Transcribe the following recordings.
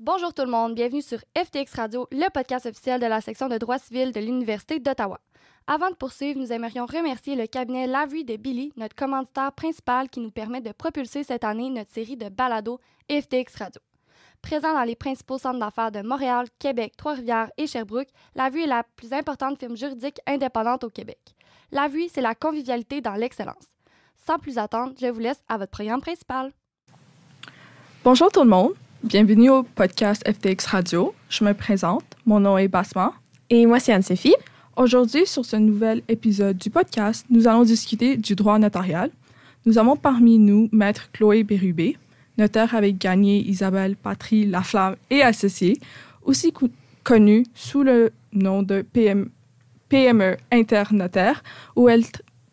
Bonjour tout le monde, bienvenue sur FTX Radio, le podcast officiel de la section de droit civil de l'Université d'Ottawa. Avant de poursuivre, nous aimerions remercier le cabinet Lavery de Billy, notre commanditaire principal qui nous permet de propulser cette année notre série de balados FTX Radio. Présent dans les principaux centres d'affaires de Montréal, Québec, Trois-Rivières et Sherbrooke, Lavery est la plus importante firme juridique indépendante au Québec. Lavery, c'est la convivialité dans l'excellence. Sans plus attendre, je vous laisse à votre programme principal. Bonjour tout le monde. Bienvenue au podcast FTX Radio. Je me présente. Mon nom est Basma. Et moi, c'est Anne-Sophie. Aujourd'hui, sur ce nouvel épisode du podcast, nous allons discuter du droit notarial. Nous avons parmi nous Maître Chloé Bérubé, notaire avec Gagné Isabelle Patry Laflamme et associée, aussi connue sous le nom de PME Internotaire, où elle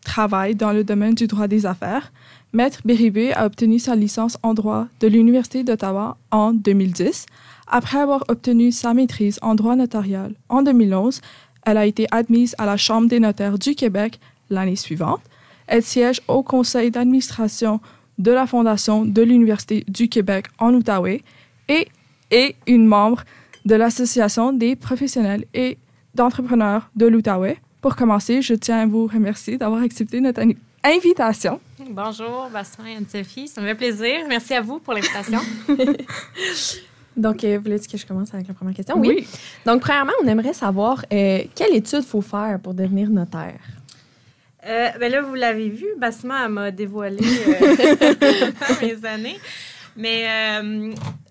travaille dans le domaine du droit des affaires. Maître Bérubé a obtenu sa licence en droit de l'Université d'Ottawa en 2010. Après avoir obtenu sa maîtrise en droit notarial en 2011, elle a été admise à la Chambre des notaires du Québec l'année suivante. Elle siège au conseil d'administration de la Fondation de l'Université du Québec en Outaouais et est une membre de l'Association des professionnels et d'entrepreneurs de l'Outaouais. Pour commencer, je tiens à vous remercier d'avoir accepté notre invitation. Bonjour, Basma et Anne-Sophie. Ça me fait plaisir. Merci à vous pour l'invitation. Donc, voulez-tu que je commence avec la première question? Oui. Donc, premièrement, on aimerait savoir quelle étude il faut faire pour devenir notaire? Ben là, vous l'avez vu, Basma m'a dévoilé mes années. Mais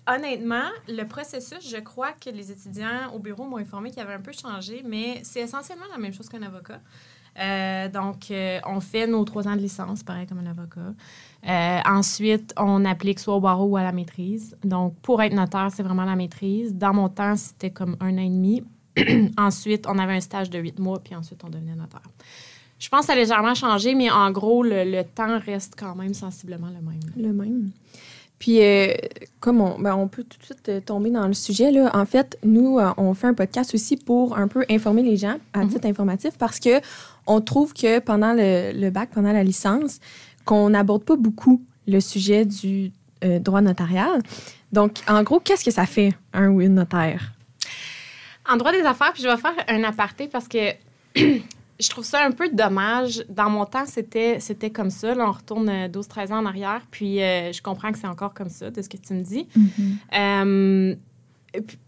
honnêtement, le processus, je crois que les étudiants au bureau m'ont informé qu'il avait un peu changé, mais c'est essentiellement la même chose qu'un avocat. Donc, on fait nos 3 ans de licence, pareil comme un avocat. Ensuite, on applique soit au barreau ou à la maîtrise. Donc, pour être notaire, c'est vraiment la maîtrise. Dans mon temps, c'était comme 1 an et demi. Ensuite, on avait un stage de 8 mois, puis ensuite, on devenait notaire. Je pense que ça a légèrement changé, mais en gros, le temps reste quand même sensiblement le même. Le même. Puis, comme on peut tout de suite tomber dans le sujet, là, en fait, nous, on fait un podcast aussi pour un peu informer les gens à titre informatif parce que on trouve que pendant le bac, pendant la licence, qu'on n'aborde pas beaucoup le sujet du droit notarial. Donc, en gros, qu'est-ce que ça fait, un ou une notaire? En droit des affaires, puis je vais faire un aparté parce que je trouve ça un peu dommage. Dans mon temps, c'était comme ça. Là, on retourne 12-13 ans en arrière, puis je comprends que c'est encore comme ça, de ce que tu me dis.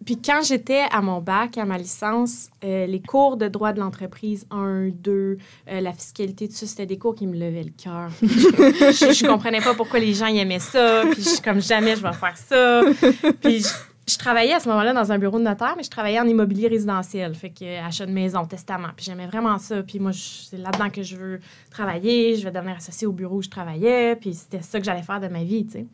Puis quand j'étais à mon bac, à ma licence, les cours de droit de l'entreprise 1, 2, la fiscalité, tout ça, c'était des cours qui me levaient le cœur. Je comprenais pas pourquoi les gens y aimaient ça, puis je suis comme jamais je vais faire ça. Puis je travaillais à ce moment-là dans un bureau de notaire, mais je travaillais en immobilier résidentiel, fait que achat de maison, testament. Puis j'aimais vraiment ça. Puis moi, c'est là-dedans que je veux travailler. Je vais devenir associée au bureau où je travaillais. Puis c'était ça que j'allais faire de ma vie, tu sais.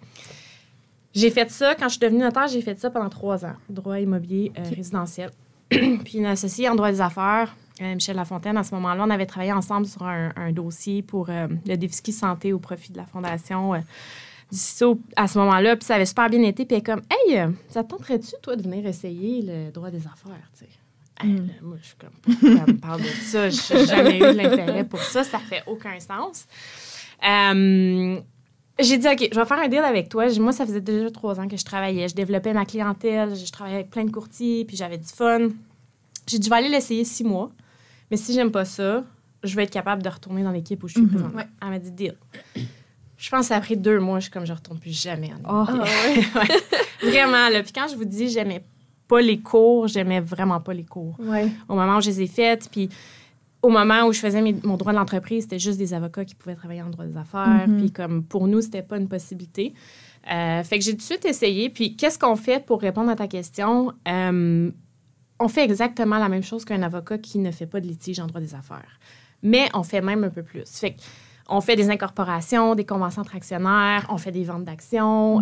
J'ai fait ça, quand je suis devenue notaire, j'ai fait ça pendant 3 ans, droit immobilier résidentiel. Puis une associée en droit des affaires, Michel Lafontaine, à ce moment-là, on avait travaillé ensemble sur un dossier pour le déficit santé au profit de la Fondation à ce moment-là, puis ça avait super bien été, puis elle est comme « Hey, ça te tenterait-tu, toi, de venir essayer le droit des affaires? » tu sais. Là, moi, je suis comme « Pourquoi elle me parle de ça? Je n'ai jamais eu de l'intérêt pour ça, ça fait aucun sens. » J'ai dit « OK, je vais faire un deal avec toi. » Moi, ça faisait déjà 3 ans que je travaillais. Je développais ma clientèle, je travaillais avec plein de courtiers, puis j'avais du fun. J'ai dit « Je vais aller l'essayer 6 mois, mais si j'aime pas ça, je vais être capable de retourner dans l'équipe où je suis présentement. Ouais. » Elle m'a dit « Deal. » Je pense qu'après 2 mois, je ne retourne plus jamais en ouais. Vraiment, là. Puis quand je vous dis, j'aimais pas les cours, j'aimais vraiment pas les cours. Ouais. Au moment où je les ai faites, puis au moment où je faisais mon droit de l'entreprise, c'était juste des avocats qui pouvaient travailler en droit des affaires. Puis comme pour nous, c'était pas une possibilité. Fait que j'ai tout de suite essayé. Puis qu'est-ce qu'on fait pour répondre à ta question? On fait exactement la même chose qu'un avocat qui ne fait pas de litige en droit des affaires. Mais on fait même un peu plus. Fait que on fait des incorporations, des conventions entre actionnaires, on fait des ventes d'actions,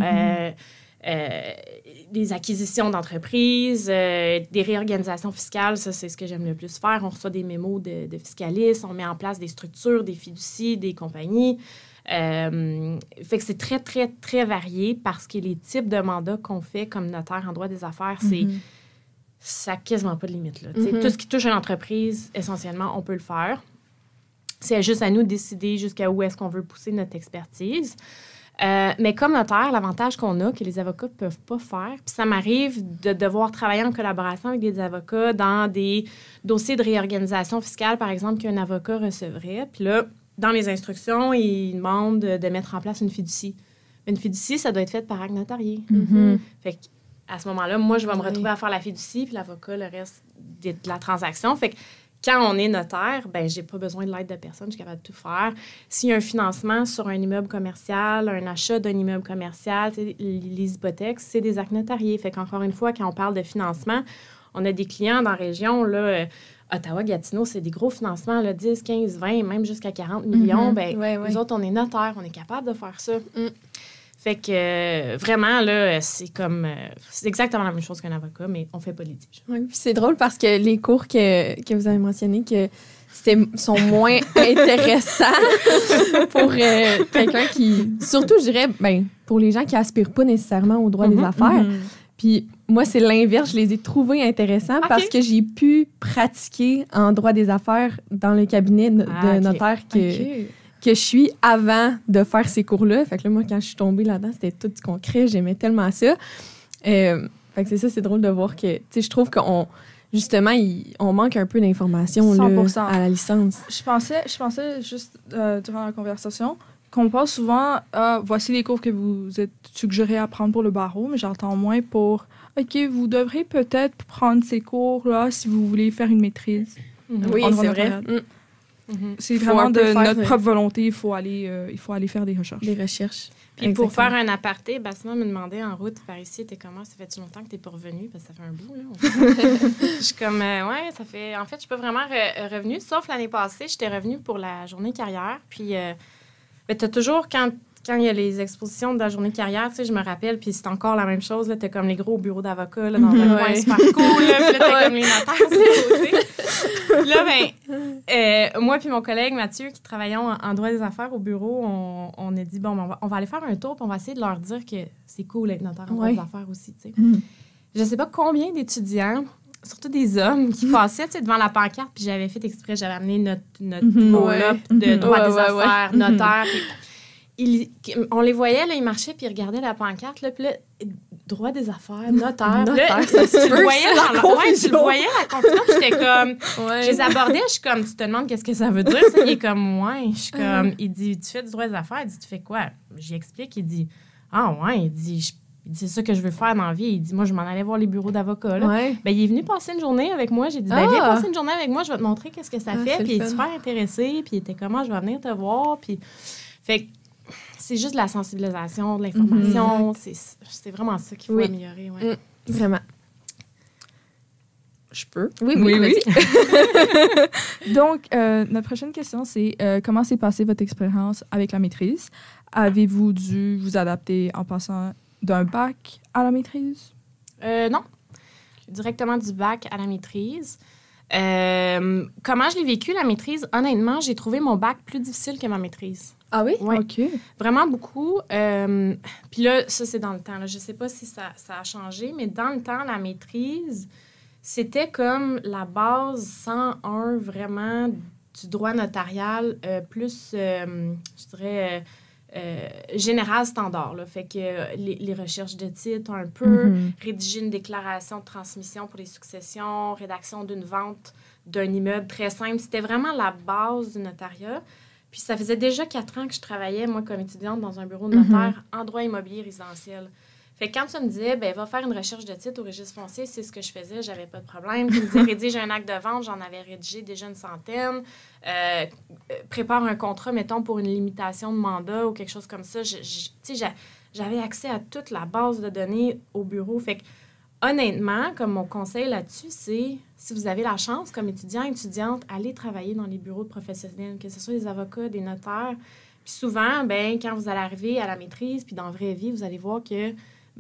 des acquisitions d'entreprises, des réorganisations fiscales. Ça, c'est ce que j'aime le plus faire. On reçoit des mémos de fiscalistes, on met en place des structures, des fiducies, des compagnies. Fait que c'est très, très, très varié parce que les types de mandats qu'on fait comme notaire en droit des affaires, ça n'a quasiment pas de limite. Là. Tout ce qui touche à l'entreprise, essentiellement, on peut le faire. C'est juste à nous de décider jusqu'à où est-ce qu'on veut pousser notre expertise. Mais comme notaire, l'avantage qu'on a, que les avocats ne peuvent pas faire, puis ça m'arrive de devoir travailler en collaboration avec des avocats dans des dossiers de réorganisation fiscale, par exemple, qu'un avocat recevrait. Puis là, dans les instructions, ils demandent de mettre en place une fiducie. Une fiducie, ça doit être fait par acte notarié. Fait qu'à ce moment-là, moi, je vais me retrouver à faire la fiducie, puis l'avocat, le reste de la transaction. Fait que quand on est notaire, ben j'ai pas besoin de l'aide de personne, je suis capable de tout faire. S'il y a un financement sur un immeuble commercial, un achat d'un immeuble commercial, les hypothèques, c'est des actes notariés. Fait qu'encore une fois, quand on parle de financement, on a des clients dans la région, là, Ottawa-Gatineau, c'est des gros financements, là, 10, 15, 20, même jusqu'à 40 millions. Nous autres, on est notaires, on est capable de faire ça. Fait que vraiment, là, c'est exactement la même chose qu'un avocat, mais on fait pas de litige. Oui, puis c'est drôle parce que les cours que vous avez mentionnés, sont moins intéressants pour quelqu'un qui... Surtout, je dirais, pour les gens qui aspirent pas nécessairement au droit des affaires. Puis moi, c'est l'inverse. Je les ai trouvés intéressants parce que j'ai pu pratiquer en droit des affaires dans le cabinet de notaire que je suis avant de faire ces cours-là. Fait que là, moi, quand je suis tombée là-dedans, c'était tout du concret. J'aimais tellement ça. Fait que c'est ça, c'est drôle de voir que... Tu sais, je trouve qu'on... Justement, on manque un peu d'informations là, à la licence. Je pensais juste durant la conversation qu'on parle souvent voici les cours que vous êtes suggérés à prendre pour le barreau, mais j'entends moins pour OK, vous devrez peut-être prendre ces cours-là si vous voulez faire une maîtrise. Oui, c'est vrai. C'est vraiment de notre propre volonté, il faut aller faire des recherches. Des recherches. Puis pour faire un aparté, Basma me demandait en route par ici, t'es comment? Ça fait-tu longtemps que t'es pas revenue? Parce que ça fait un bout, là. Je suis comme, ouais, ça fait... En fait, je suis pas vraiment revenue, sauf l'année passée, j'étais revenue pour la journée carrière. Puis, t'as toujours, quand il y a les expositions de la journée carrière, tu sais, je me rappelle, puis c'est encore la même chose, là, t'as comme les gros bureaux d'avocats, là, dans un coin super cool, là, puis là, t'as comme les notaires sur le côté. Puis là, moi puis mon collègue Mathieu, qui travaillons en droit des affaires au bureau, on a dit, bon, on va aller faire un tour, puis on va essayer de leur dire que c'est cool d'être notaire en droit des affaires aussi, tu sais. Je sais pas combien d'étudiants, surtout des hommes, qui passaient, tu sais, devant la pancarte, puis j'avais fait exprès, j'avais amené notre roll-up de droit des affaires, notaire, on les voyait, là, ils marchaient, puis ils regardaient la pancarte, là, puis là, droit des affaires, notaire. Là, tu le voyais, la confusion, puis j'étais comme... Je les abordais, je suis comme, tu te demandes qu'est-ce que ça veut dire, ça? Il est comme, ouais. Je suis comme, il dit, tu fais du droit des affaires? Il dit, tu fais quoi? J'y explique, il dit, ah ouais, il dit, c'est ça que je veux faire dans la vie. Il dit, moi, je m'en allais voir les bureaux d'avocats, là. Ben, il est venu passer une journée avec moi. J'ai dit, viens passer une journée avec moi, je vais te montrer qu'est-ce que ça fait. Puis il est super intéressé, puis il était comment, je vais venir te voir, puis... Fait que c'est juste de la sensibilisation, de l'information. C'est vraiment ça qu'il faut améliorer. Ouais. Vraiment. Je peux? Oui. Donc, notre prochaine question, c'est comment s'est passée votre expérience avec la maîtrise? Avez-vous dû vous adapter en passant d'un bac à la maîtrise? Non. Directement du bac à la maîtrise. Comment je l'ai vécu, la maîtrise? Honnêtement, j'ai trouvé mon bac plus difficile que ma maîtrise. Ah oui? Ouais. OK. Vraiment beaucoup. Puis là, ça, c'est dans le temps. Là. Je ne sais pas si ça a changé, mais dans le temps, la maîtrise, c'était comme la base 101 vraiment du droit notarial, plus, je dirais, général standard. Là. Fait que les recherches de titres un peu, rédiger une déclaration de transmission pour les successions, rédaction d'une vente d'un immeuble très simple. C'était vraiment la base du notariat. Puis ça faisait déjà 4 ans que je travaillais, moi, comme étudiante dans un bureau de notaire en droit immobilier résidentiel. Fait que quand tu me disais, va faire une recherche de titre au registre foncier, c'est ce que je faisais, j'avais pas de problème. Tu me disais, rédige un acte de vente, j'en avais rédigé déjà une centaine. Prépare un contrat, mettons, pour une limitation de mandat ou quelque chose comme ça. Tu sais, j'avais accès à toute la base de données au bureau. Fait que, honnêtement, comme mon conseil là-dessus, c'est, si vous avez la chance, comme étudiante, allez travailler dans les bureaux de professionnels, que ce soit des avocats, des notaires. Puis souvent, quand vous allez arriver à la maîtrise, puis dans la vraie vie, vous allez voir que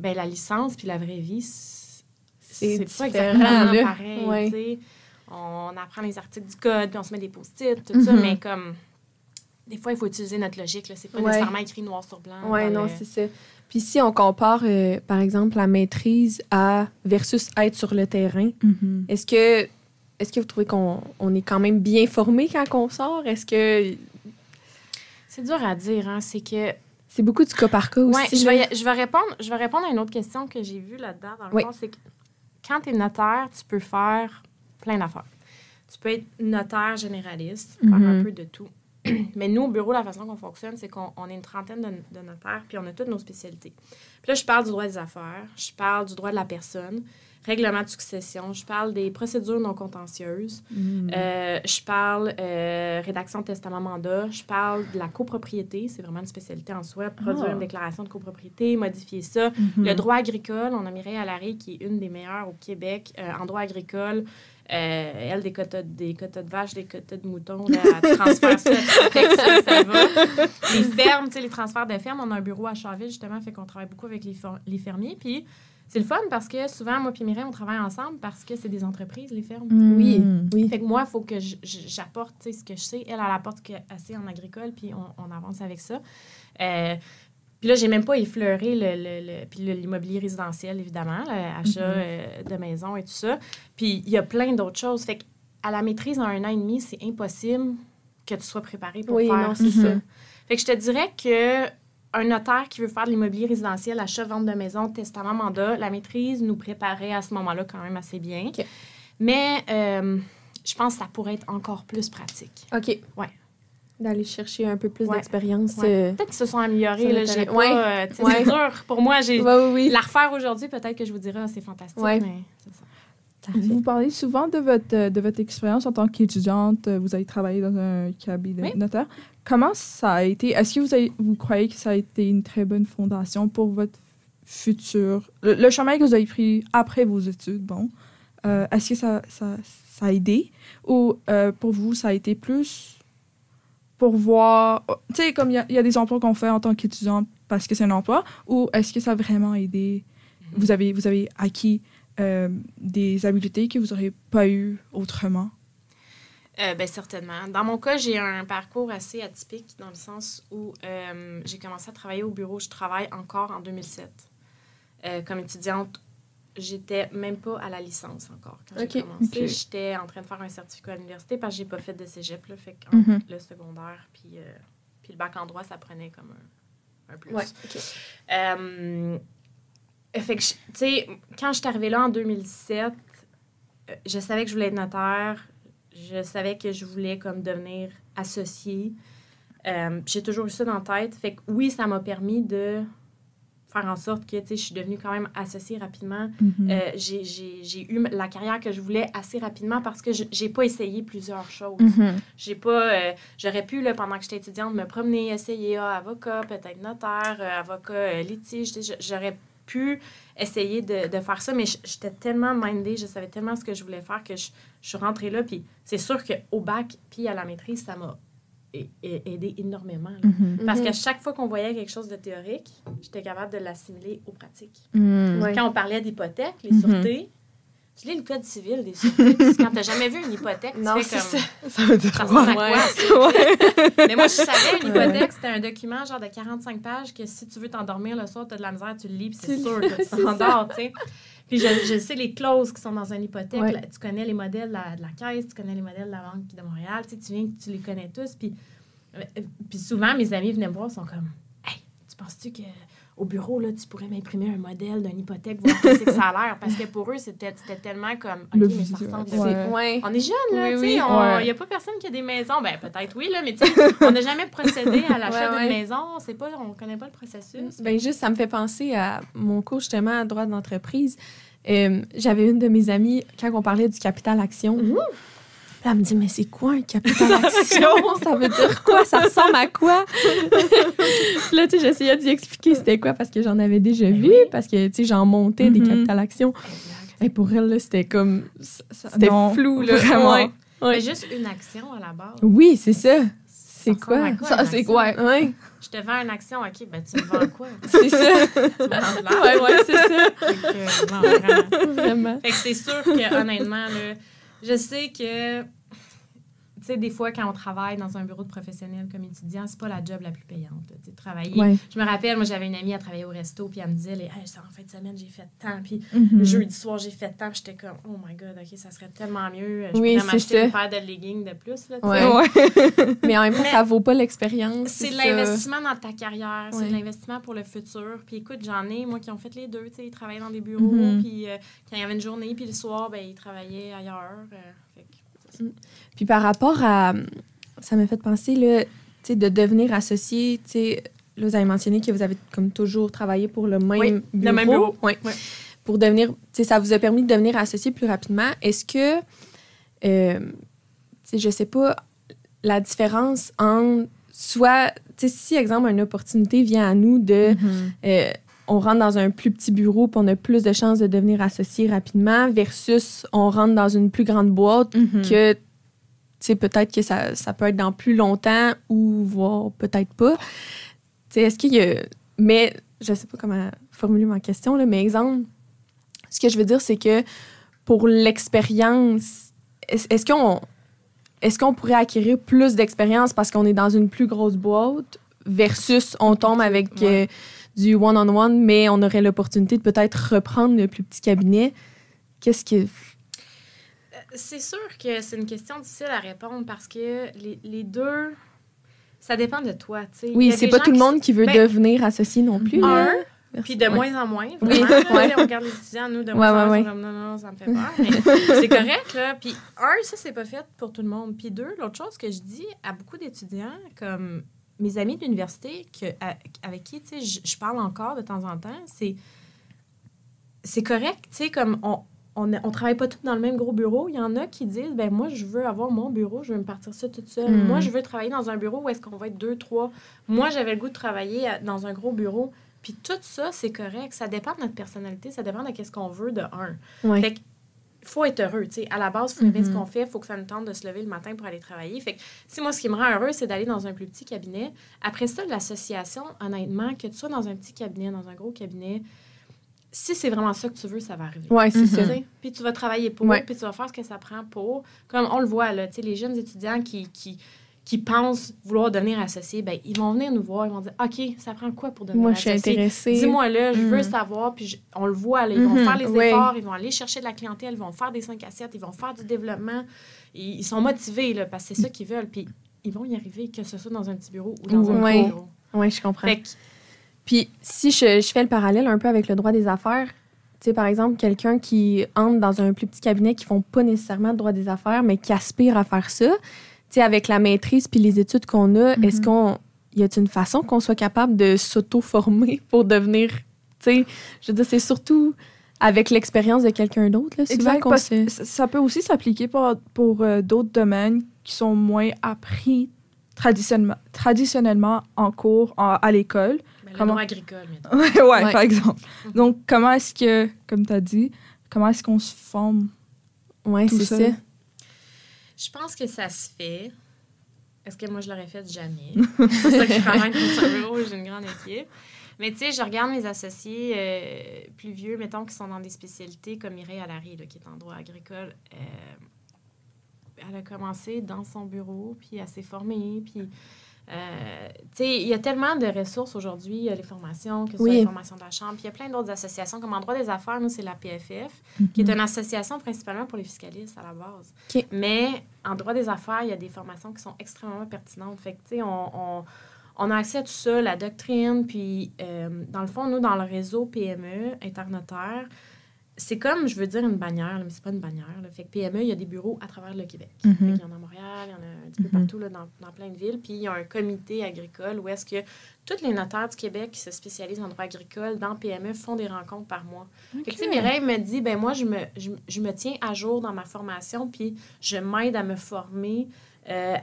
la licence puis la vraie vie, c'est pas exactement pareil. Ouais. On apprend les articles du code, puis on se met des post-it, tout ça, mais comme... Des fois, il faut utiliser notre logique. Là. C'est pas nécessairement écrit noir sur blanc. Oui, non, c'est ça. Puis si on compare, par exemple, la maîtrise versus être sur le terrain, est-ce que vous trouvez qu'on est quand même bien formé quand on sort? Est-ce que... C'est dur à dire, hein. C'est que C'est beaucoup du cas par cas aussi. Oui, je vais répondre à une autre question que j'ai vue là-dedans. Dans le fond, c'est que quand tu es notaire, tu peux faire plein d'affaires. Tu peux être notaire généraliste, faire un peu de tout. Mais nous, au bureau, la façon qu'on fonctionne, c'est qu'on est une trentaine de notaires, puis on a toutes nos spécialités. Puis là, je parle du droit des affaires, je parle du droit de la personne, règlement de succession, je parle des procédures non contentieuses, je parle rédaction de testament mandat, je parle de la copropriété, c'est vraiment une spécialité en soi, produire une déclaration de copropriété, modifier ça. Le droit agricole, on a Mireille Allary, qui est une des meilleures au Québec en droit agricole. Elle, des quotas de vaches, des quotas de moutons, là, elle transfère ça, ça va. Les fermes, tu sais, les transferts de fermes, on a un bureau à Charville, justement, fait qu'on travaille beaucoup avec les fermiers. Puis c'est le fun parce que souvent, moi et Mireille, on travaille ensemble parce que c'est des entreprises, les fermes. Oui. Fait que moi, il faut que j'apporte, tu sais, ce que je sais. Elle apporte assez en agricole, puis on avance avec ça. Puis là, j'ai même pas effleuré puis l'immobilier résidentiel, évidemment, l'achat de maison et tout ça. Puis il y a plein d'autres choses. Fait qu'à la maîtrise, en 1 an et demi, c'est impossible que tu sois préparé pour faire non, c'est ça. Fait que je te dirais qu'un notaire qui veut faire de l'immobilier résidentiel, achat, vente de maison, testament, mandat, la maîtrise nous préparait à ce moment-là quand même assez bien. Okay. Mais je pense que ça pourrait être encore plus pratique. OK. Ouais. D'aller chercher un peu plus d'expérience. Peut-être qu'ils se sont améliorés. Là, j'ai pas, c'est dur. Pour moi, j'ai la refaire aujourd'hui, peut-être que je vous dirais c'est fantastique, mais c'est ça. Vous parlez souvent de votre expérience en tant qu'étudiante. Vous avez travaillé dans un cabinet notaire. Comment ça a été? Est-ce que vous croyez que ça a été une très bonne fondation pour votre futur? Le chemin que vous avez pris après vos études, est-ce que ça a aidé? Ou pour vous, ça a été plus pour voir... Tu sais, comme il y a des emplois qu'on fait en tant qu'étudiante parce que c'est un emploi, ou est-ce que ça a vraiment aidé? Vous avez acquis des habiletés que vous n'auriez pas eues autrement? Bien, certainement. Dans mon cas, j'ai un parcours assez atypique dans le sens où j'ai commencé à travailler au bureau. Je travaille encore en 2007. Comme étudiante, j'étais même pas à la licence encore quand j'ai commencé. J'étais en train de faire un certificat à l'université parce que j'ai pas fait de cégep, là, fait que le secondaire puis le bac en droit, ça prenait comme un plus. Fait que, tu sais, quand je suis arrivée là en 2007, je savais que je voulais être notaire. Je savais que je voulais comme devenir associée. J'ai toujours eu ça dans la tête. Fait que oui, ça m'a permis de faire en sorte que, tu sais, je suis devenue quand même associée rapidement. J'ai eu la carrière que je voulais assez rapidement parce que j'ai pas essayé plusieurs choses. J'ai pas... j'aurais pu, là, pendant que j'étais étudiante, me promener, essayer avocat, peut-être notaire, avocat litige. J'aurais pu essayer de faire ça, mais j'étais tellement mindée, je savais tellement ce que je voulais faire que je suis rentrée là. Puis c'est sûr qu'au bac puis à la maîtrise, ça m'a aidé énormément. Parce qu'à chaque fois qu'on voyait quelque chose de théorique, j'étais capable de l'assimiler aux pratiques. Quand on parlait d'hypothèque, les sûretés, tu lis le code civil des sûretés, puis quand t'as jamais vu une hypothèque, tu fais comme... Ça veut dire ça ressemble à quoi? Mais moi, je savais, une hypothèque, c'était un document genre de 45 pages que si tu veux t'endormir le soir, t'as de la misère, tu le lis, puis c'est sûr que tu t'endors, tu sais. Puis je sais les clauses qui sont dans une hypothèque. Là, tu connais les modèles de la Caisse, tu connais les modèles de la Banque de Montréal, tu les connais tous. Puis souvent, mes amis venaient me voir, ils sont comme « Hey, tu penses-tu qu'au bureau, là, tu pourrais m'imprimer un modèle d'une hypothèque, voir qu'est-ce que ça a l'air? » Parce que pour eux, c'était tellement comme « OK, mais ça ressemble On est jeunes, là, tu sais. Il n'y a pas personne qui a des maisons. Ben peut-être oui, là, mais tu sais, on n'a jamais procédé à l'achat d'une maison. On ne connaît pas le processus. Ben juste, ça me fait penser à mon cours, justement, à droit d'entreprise. J'avais une de mes amies, quand on parlait du capital action, elle me dit, mais c'est quoi un capital action? Ça veut dire quoi? Ça ressemble à quoi? Là, tu sais, j'essayais d'y expliquer c'était quoi parce que j'en avais déjà vu, parce que, tu sais, j'en montais des capital action. Et pour elle, là, c'était comme... C'était flou, là. Vraiment. Mais juste une action à la base. Oui, c'est ça. C'est quoi? Ça, c'est quoi? Ouais. Je te vends une action, OK, ben tu me vends quoi? C'est ça. Tu me vends de l'art. Ouais, c'est ça. Fait que, non, vraiment. Fait que c'est sûr que, honnêtement, là, je sais que, tu tu sais, des fois, quand on travaille dans un bureau de professionnel comme étudiant, c'est pas la job la plus payante. Tu sais, travailler. Ouais. Je me rappelle, moi, j'avais une amie, elle travaillait au resto, puis elle me disait, en fin de semaine, j'ai fait tant, puis Mhm. le jeudi soir, j'ai fait tant, puis j'étais comme, oh my God, OK, ça serait tellement mieux. Je Oui, pourrais c'est m'acheter ça. une paire de leggings de plus, là, tu sais. Ouais. Mais en même temps, ça vaut pas l'expérience. C'est de ça. l'investissement dans ta carrière, c'est Ouais. de l'investissement pour le futur. Puis écoute, j'en ai, moi, qui ont fait les deux, tu sais, ils travaillaient dans des bureaux, Mhm. puis quand il y avait une journée, puis le soir, ben ils travaillaient ailleurs. Fait que, c'est ça. Puis par rapport à... Ça m'a fait penser, là, tu sais, de devenir associé, tu sais, là, vous avez mentionné que vous avez comme toujours travaillé pour le même Oui, bureau. le même bureau. Ouais. Ouais. Pour devenir... Tu sais, ça vous a permis de devenir associé plus rapidement. Est-ce que... tu sais, je sais pas, la différence entre soit... Tu sais, si, exemple, une opportunité vient à nous de... on rentre dans un plus petit bureau puis on a plus de chances de devenir associé rapidement versus on rentre dans une plus grande boîte que, tu sais, peut-être que ça peut être dans plus longtemps ou voire peut-être pas. Tu sais, est-ce qu'il y a... Mais je sais pas comment formuler ma question, là, mais exemple, ce que je veux dire, c'est que pour l'expérience, est-ce qu'on pourrait acquérir plus d'expérience parce qu'on est dans une plus grosse boîte versus on tombe avec du one-on-one, mais on aurait l'opportunité de peut-être reprendre le plus petit cabinet? Qu'est-ce que... C'est sûr que c'est une question difficile à répondre parce que les deux, ça dépend de toi, tu sais. Il y Oui, a c'est des pas gens tout le monde qui veut ben, devenir associé non plus. là. Puis de Ouais. moins en moins, Oui, vraiment. là, ouais. on regarde les étudiants, nous, de moins en moins, ouais. ils sont comme, non, ça me fait peur. Mais c'est correct, là. Puis ça, c'est pas fait pour tout le monde. Puis deux, l'autre chose que je dis à beaucoup d'étudiants, comme mes amis de l'université, avec qui, tu sais, je parle encore de temps en temps, c'est correct, tu sais, comme on travaille pas tous dans le même gros bureau. Il y en a qui disent, ben moi, je veux avoir mon bureau, je veux me partir ça toute seule. Moi, je veux travailler dans un bureau où est-ce qu'on va être 2, 3. Moi, j'avais le goût de travailler dans un gros bureau. Puis tout ça, c'est correct. Ça dépend de notre personnalité, ça dépend de qu'est-ce qu'on veut de un. Ouais. Fait que faut être heureux, tu sais. À la base, il faut aimer ce qu'on fait, il faut que ça nous tente de se lever le matin pour aller travailler. Fait que si moi, ce qui me rend heureux, c'est d'aller dans un plus petit cabinet. Après ça, l'association, honnêtement, que tu sois dans un petit cabinet, dans un gros cabinet, si c'est vraiment ça que tu veux, ça va arriver. Ouais, c'est ça. Tu sais, puis tu vas travailler pour, Ouais. puis tu vas faire ce que ça prend pour. Comme on le voit, là, tu sais, les jeunes étudiants qui pensent vouloir devenir associés, ben ils vont venir nous voir, ils vont dire « OK, ça prend quoi pour devenir Moi, je suis associé? intéressée. Dis-moi là, je veux savoir. » Puis on le voit, là, ils vont faire les efforts, ils vont aller chercher de la clientèle, ils vont faire des 5 à 7, ils vont faire du développement. Ils sont motivés, là, parce que c'est ça qu'ils veulent. Puis ils vont y arriver, que ce soit dans un petit bureau ou dans un Ouais. gros bureau. Oui, je comprends. Fait que, Puis si je fais le parallèle un peu avec le droit des affaires, tu sais, par exemple, quelqu'un qui entre dans un plus petit cabinet qui font pas nécessairement de droit des affaires, mais qui aspire à faire ça, tu sais, avec la maîtrise puis les études qu'on a, est-ce qu'on... Y a-t-il une façon qu'on soit capable de s'auto-former pour devenir... Tu sais, je veux dire, c'est surtout avec l'expérience de quelqu'un d'autre, là, souvent Exact, qu'on parce se... que ça peut aussi s'appliquer pour d'autres domaines qui sont moins appris traditionnellement en cours à l'école. ben, le Comment? droit agricole, mettons. Ouais, Ouais. par exemple. Donc, comment est-ce que, comme tu as dit, comment est-ce qu'on se forme? Oui, tout c'est ça. ça. Je pense que ça se fait. Est-ce que moi, je l'aurais fait? Jamais. C'est ça que je travaille dans un bureau où j'ai une grande équipe. Mais tu sais, je regarde mes associés plus vieux, mettons, qui sont dans des spécialités comme Mireille Allary, là, qui est en droit agricole. Elle a commencé dans son bureau, puis elle s'est formée, puis... tu sais, il y a tellement de ressources aujourd'hui. Il y a les formations, que ce soit Oui. les formations de la Chambre. Puis il y a plein d'autres associations. Comme en droit des affaires, nous, c'est la PFF, qui est une association principalement pour les fiscalistes à la base. OK. Mais en droit des affaires, il y a des formations qui sont extrêmement pertinentes. Fait que, tu sais, on a accès à tout ça, la doctrine. Puis, dans le fond, nous, dans le réseau PME, internotaire, c'est comme, je veux dire, une bannière, là, mais c'est pas une bannière. Là. Fait que PME, il y a des bureaux à travers le Québec. Fait qu'il y en a à Montréal, il y en a un petit peu partout là, dans plein de villes. Puis il y a un comité agricole où est-ce que tous les notaires du Québec qui se spécialisent en droit agricole dans PME font des rencontres par mois. Fait que, tu sais, Mireille me dit, ben moi, je me tiens à jour dans ma formation, puis je m'aide à me former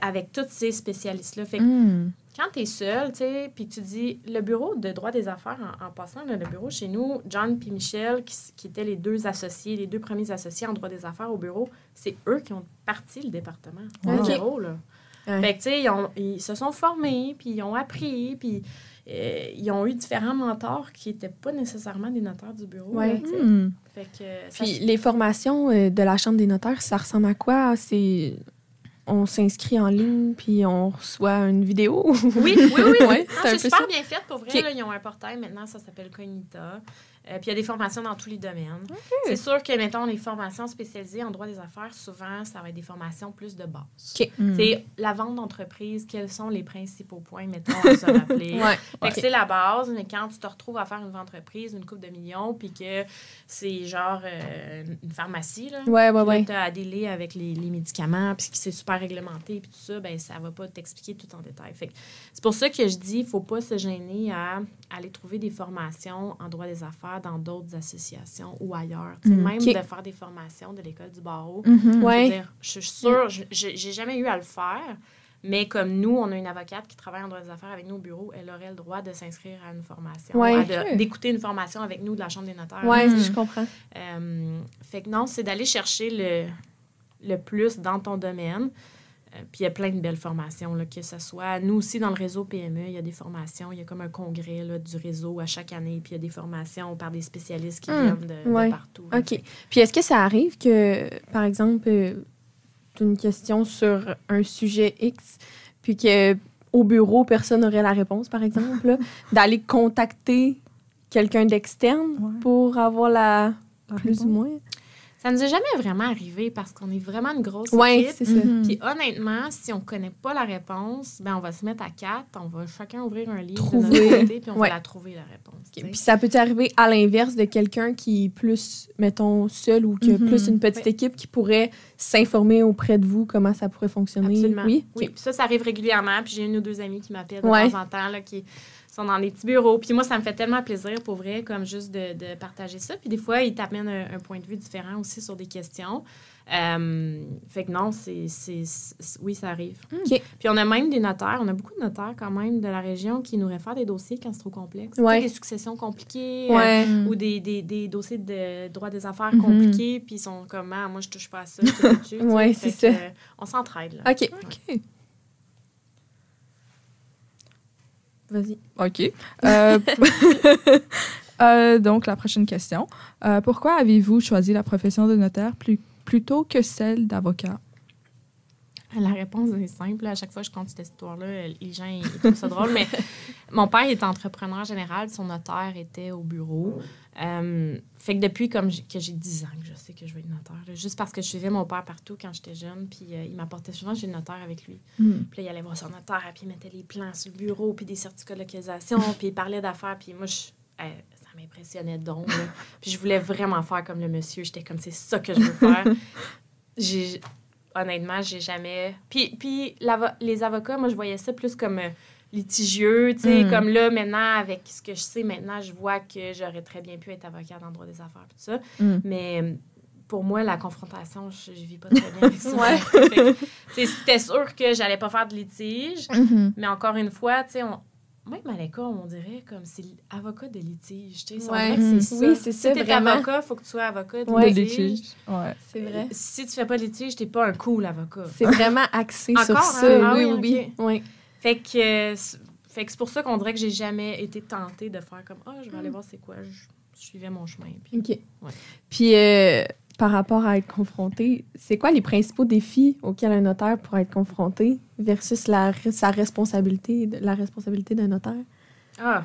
avec tous ces spécialistes-là. Fait que quand tu es seul, tu sais, puis tu dis, le bureau de droit des affaires, en passant, là, le bureau chez nous, John puis Michel, qui étaient les deux associés, les deux premiers associés en droit des affaires au bureau, c'est eux qui ont parti le département. Wow. De zéro, là. Ouais. Fait que, tu sais, ils se sont formés, puis ils ont appris, puis ils ont eu différents mentors qui n'étaient pas nécessairement des notaires du bureau. Ouais. Là, tu sais. Hmm. Fait que, ça Puis les formations de la Chambre des notaires, ça ressemble à quoi? C'est... on s'inscrit en ligne puis on reçoit une vidéo. Oui. Ouais, Non, c'est un c'est peu super ça. bien fait. Pour vrai, OK. là, ils ont un portail maintenant, ça s'appelle Cognita. Puis il y a des formations dans tous les domaines. C'est sûr que, mettons, les formations spécialisées en droit des affaires, souvent, ça va être des formations plus de base. OK. C'est la vente d'entreprise, quels sont les principaux points, mettons, à se rappeler. Ouais. Fait que c'est la base, mais quand tu te retrouves à faire une entreprise, une coupe de millions, puis que c'est genre une pharmacie, là, Ouais. tu as à délai avec les médicaments, puis que c'est super réglementé, puis tout ça, ben ça va pas t'expliquer tout en détail. Fait que c'est pour ça que je dis, il faut pas se gêner à aller trouver des formations en droit des affaires dans d'autres associations ou ailleurs. Tu sais, même OK. de faire des formations de l'école du barreau. Mhm. Je veux Ouais. dire, je suis sûre, j'ai jamais eu à le faire, mais comme nous, on a une avocate qui travaille en droit des affaires avec nous au bureau, elle aurait le droit de s'inscrire à une formation, Ouais. d'écouter une formation avec nous de la Chambre des notaires. Ouais, je comprends. Fait que non, c'est d'aller chercher le plus dans ton domaine. Puis il y a plein de belles formations, là, que ce soit... Nous aussi, dans le réseau PME, il y a des formations. Il y a comme un congrès là, du réseau à chaque année. Puis il y a des formations par des spécialistes qui viennent de partout. là. OK. Puis est-ce que ça arrive que, par exemple, tu as une question sur un sujet X, puis que au bureau, personne n'aurait la réponse, par exemple, là, d'aller contacter quelqu'un d'externe pour avoir la plus ou moins? Ça nous est jamais vraiment arrivé parce qu'on est vraiment une grosse Oui, équipe. c'est ça. Puis honnêtement, si on connaît pas la réponse, ben on va se mettre à 4, on va chacun ouvrir un livre de Trouver. notre côté, puis on Ouais. va la trouver, la réponse. tu sais. Puis ça peut arriver à l'inverse de quelqu'un qui est plus, mettons, seul ou qui a plus une petite équipe qui pourrait s'informer auprès de vous comment ça pourrait fonctionner. Absolument. Oui? Oui, OK. puis ça arrive régulièrement. Puis j'ai une ou deux amies qui m'appellent de Ouais. temps en temps, là, qui sont dans les petits bureaux. Puis moi, ça me fait tellement plaisir, pour vrai, comme juste de partager ça. Puis des fois, ils t'amènent un point de vue différent aussi sur des questions. Fait que non, oui, ça arrive. OK. Puis on a même des notaires, on a beaucoup de notaires quand même de la région qui nous réfèrent des dossiers quand c'est trop complexe. Ouais. Tu sais, des successions compliquées Ouais. ou des dossiers de droit des affaires compliqués. Puis ils sont comme, ah, moi, je touche pas à ça. tu sais, tu sais. Ouais, Fait c'est que, ça. on s'entraide, là. OK. OK. Vas-y. OK. Donc, la prochaine question. Pourquoi avez-vous choisi la profession de notaire plutôt que celle d'avocat? La réponse est simple. À chaque fois que je compte cette histoire-là, les gens ils trouvent ça drôle. Mais mon père est entrepreneur général. Son notaire était au bureau. Fait que depuis que j'ai 10 ans que je sais que je vais être notaire. Là, juste parce que je suivais mon père partout quand j'étais jeune. Puis il m'apportait souvent chez le notaire avec lui. Puis là, il allait voir son notaire. Puis il mettait les plans sur le bureau. Puis des certificats de localisation. Puis il parlait d'affaires. Puis moi, ça m'impressionnait donc. Là. Puis je voulais vraiment faire comme le monsieur. J'étais comme, c'est ça que je veux faire. Honnêtement, j'ai jamais... Puis les avocats, moi, je voyais ça plus comme litigieux, tu sais, comme là, maintenant, avec ce que je sais maintenant, je vois que j'aurais très bien pu être avocate en droit des affaires, tout ça. Mais pour moi, la confrontation, je vis pas très bien avec ça. Ouais. Fait que, tu sais, c'était sûr que j'allais pas faire de litige, mais encore une fois, tu sais, même à l'école, on dirait comme c'est avocat de litige. Tu sais, on Ouais. dirait que c'est ça. Oui, c'est ça, Si t'es vraiment. avocat, il faut que tu sois avocat de Ouais. litige. Ouais. C'est vrai. Si tu fais pas de litige, t'es pas un cool avocat. C'est vraiment axé sur Encore, ça. hein? Ah oui, oui, oui, oui. Oui. Fait que c'est pour ça qu'on dirait que j'ai jamais été tentée de faire comme je vais aller voir c'est quoi. Je suivais mon chemin. Puis, OK. Ouais. Puis, par rapport à être confronté, c'est quoi les principaux défis auxquels un notaire pourrait être confronté versus sa responsabilité, la responsabilité d'un notaire? Ben,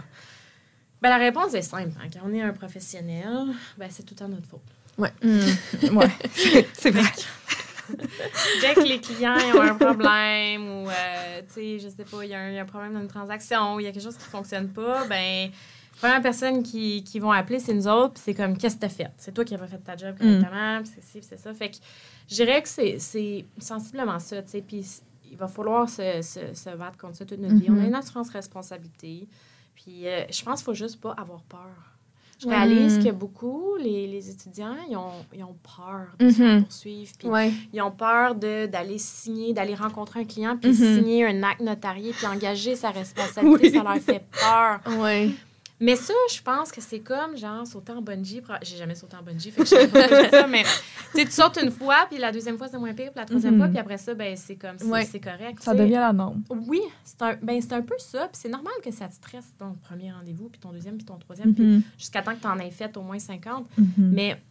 la réponse est simple. Hein. Quand on est un professionnel, ben, c'est tout le temps notre faute. Ouais. Ouais. C'est vrai. Dès que les clients ils ont un problème ou, tu sais, je sais pas, il y a un problème dans une transaction ou il y a quelque chose qui fonctionne pas, ben, la première personne qui vont appeler, c'est nous autres, puis c'est comme, qu'est-ce que t'as fait? C'est toi qui n'as pas fait ta job correctement, puis c'est ci, puis c'est ça. Fait que je dirais que c'est sensiblement ça, tu sais, puis il va falloir se battre contre ça toute notre vie. On a une assurance responsabilité, puis je pense qu'il faut juste pas avoir peur. Je réalise que beaucoup, les étudiants, ils ont peur de se faire poursuivre. Puis ils ont peur d'aller signer, d'aller rencontrer un client, puis signer un acte notarié, puis engager sa responsabilité. Ça leur fait peur. Oui. Mais ça, je pense que c'est comme, genre, sauter en bungee. J'ai jamais sauté en bungee, fait que je sais pas comment ça, mais tu sautes une fois, puis la deuxième fois, c'est moins pire, puis la troisième fois, puis après ça, ben c'est comme, c'est correct. Ça devient la norme. Oui, c'est un peu ça, puis c'est normal que ça te stresse ton premier rendez-vous, puis ton deuxième, puis ton troisième, puis jusqu'à temps que tu en aies fait au moins 50. Mais